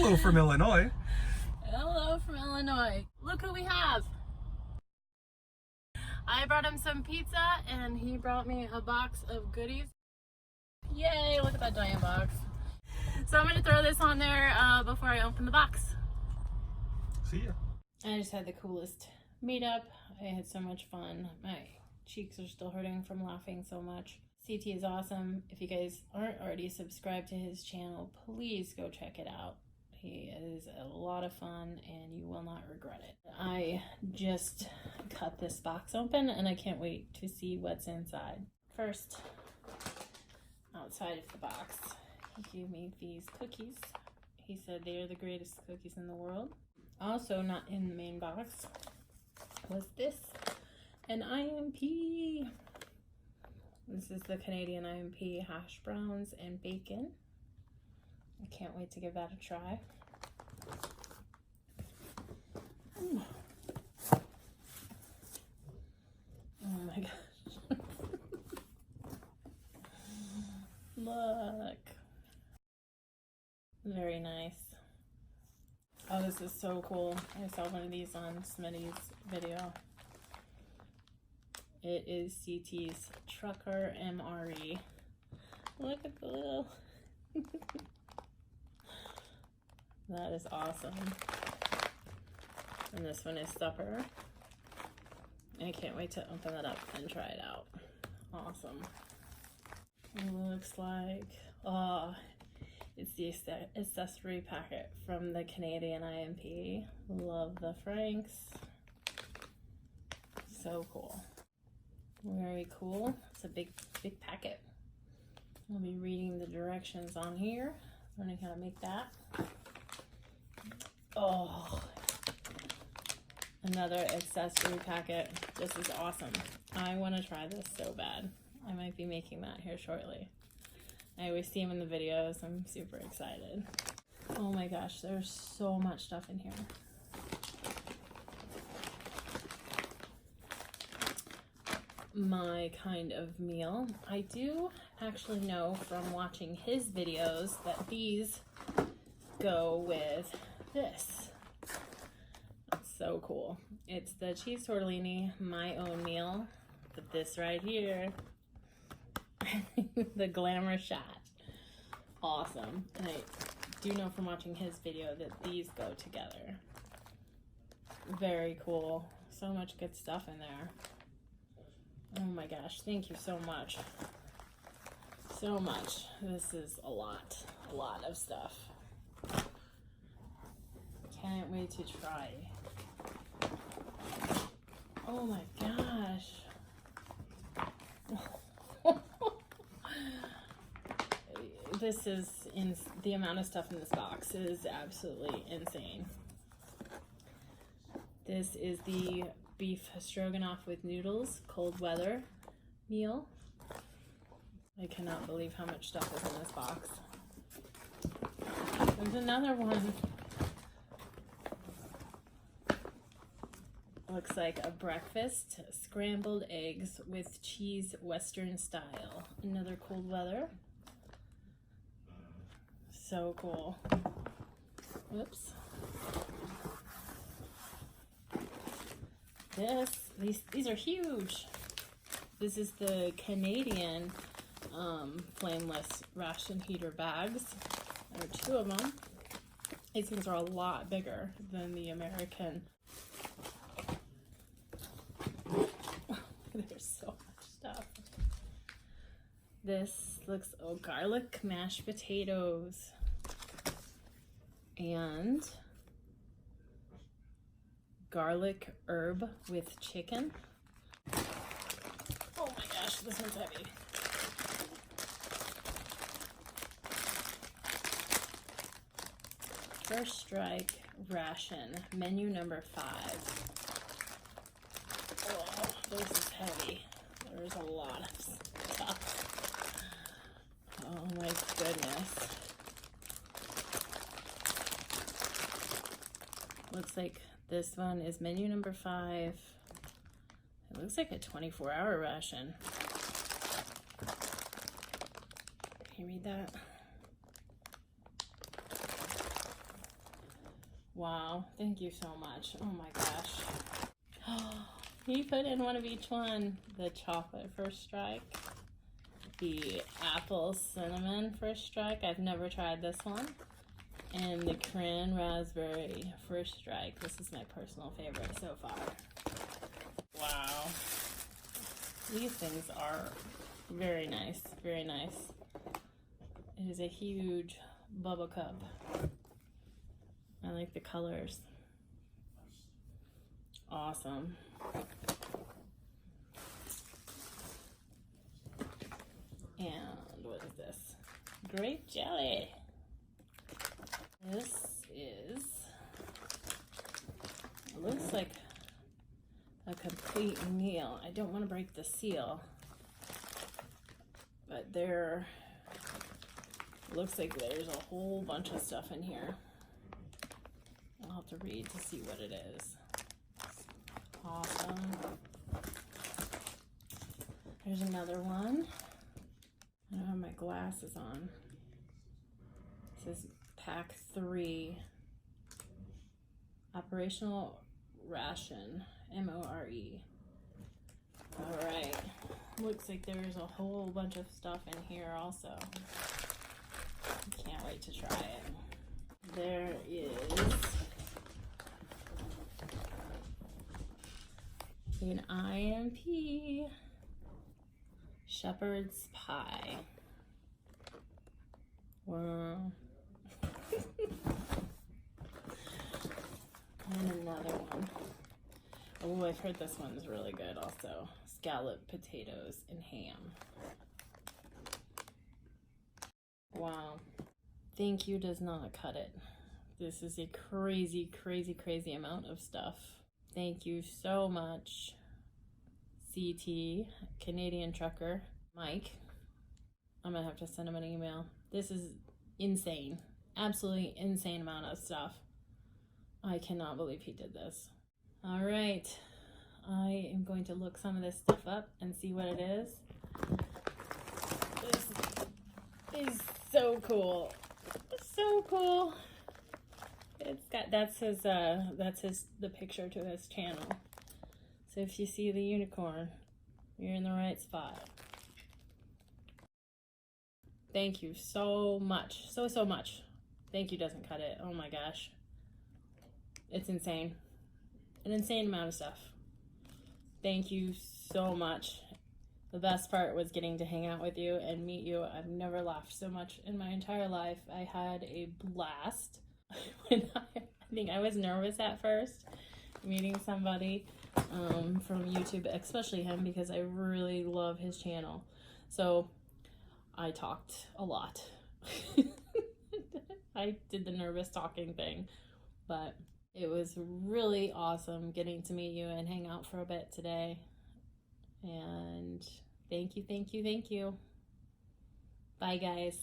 Hello from Illinois. Hello from Illinois. Look who we have. I brought him some pizza and he brought me a box of goodies. Yay, look at that giant box. So I'm going to throw this on there before I open the box. See ya. I just had the coolest meetup. I had so much fun. My cheeks are still hurting from laughing so much. CT is awesome. If you guys aren't already subscribed to his channel, please go check it out. He is a lot of fun and you will not regret it. I just cut this box open and I can't wait to see what's inside. First, outside of the box, he gave me these cookies. He said they are the greatest cookies in the world. Also not in the main box was this, an IMP. This is the Canadian IMP hash browns and bacon. I can't wait to give that a try. Oh my gosh. Look. Very nice. Oh, this is so cool. I saw one of these on Smitty's video. It is CT's Trucker MRE. Look at the little... That is awesome. And this one is supper. I can't wait to open that up and try it out. Awesome. It looks like, it's the accessory packet from the Canadian IMP. Love the Franks. So cool. Very cool. It's a big packet. I'll be reading the directions on here, learning how to make that. Oh, another accessory packet. This is awesome. I want to try this so bad. I might be making that here shortly. I always see them in the videos. I'm super excited. Oh my gosh, there's so much stuff in here. My kind of meal. I do actually know from watching his videos that these go with this. That's so cool. It's the cheese tortellini, my own meal, but this right here, the glamour shot. Awesome. And I do know from watching his video that these go together. Very cool. So much good stuff in there. Oh my gosh, thank you so much. So much. This is a lot of stuff. Can't wait to try. Oh my gosh. This is the amount of stuff in this box is absolutely insane. This is the beef stroganoff with noodles, cold weather meal. I cannot believe how much stuff is in this box. There's another one. Looks like a breakfast, scrambled eggs with cheese, Western style. Another cold weather. So cool. Whoops. These are huge. This is the Canadian flameless ration heater bags. There are 2 of them. These things are a lot bigger than the American. There's so much stuff. This looks, garlic mashed potatoes and garlic herb with chicken. Oh my gosh, this one's heavy. First Strike ration, menu number 5. Oh, this is heavy. There's a lot of stuff. Oh my goodness. Looks like this one is menu number 5. It looks like a 24-hour ration. Can you read that? Wow, thank you so much. Oh my gosh. He put in one of each one. The chocolate first strike. The apple cinnamon first strike. I've never tried this one. And the cran raspberry first strike. This is my personal favorite so far. Wow. These things are very nice. Very nice. It is a huge bubble cup. I like the colors. Awesome. And what is this? Grape jelly. This is, it looks like a complete meal. I don't want to break the seal, but there looks like there's a whole bunch of stuff in here. I'll have to read to see what it is. Awesome. There's another one. I don't have my glasses on. It says pack 3. Operational ration. MORE. Alright. Looks like there's a whole bunch of stuff in here also. Can't wait to try it. There is an IMP shepherd's pie. Wow. And another one. Oh, I've heard this one's really good also. Scalloped potatoes and ham. Wow. Thank you does not cut it. This is a crazy, crazy, crazy amount of stuff. Thank you so much, CT, Canadian Trucker, Mike. I'm gonna have to send him an email. This is insane. Absolutely insane amount of stuff. I cannot believe he did this. All right. I am going to look some of this stuff up and see what it is. This is so cool. So cool. It's got, that's the picture to his channel. So if you see the unicorn, you're in the right spot. Thank you so much. So much. Thank you doesn't cut it. Oh my gosh. It's insane. An insane amount of stuff. Thank you so much. The best part was getting to hang out with you and meet you. I've never laughed so much in my entire life. I had a blast. When I think I was nervous at first meeting somebody from YouTube, especially him, because I really love his channel. So I talked a lot. I did the nervous talking thing, but it was really awesome getting to meet you and hang out for a bit today. And thank you. Bye, guys.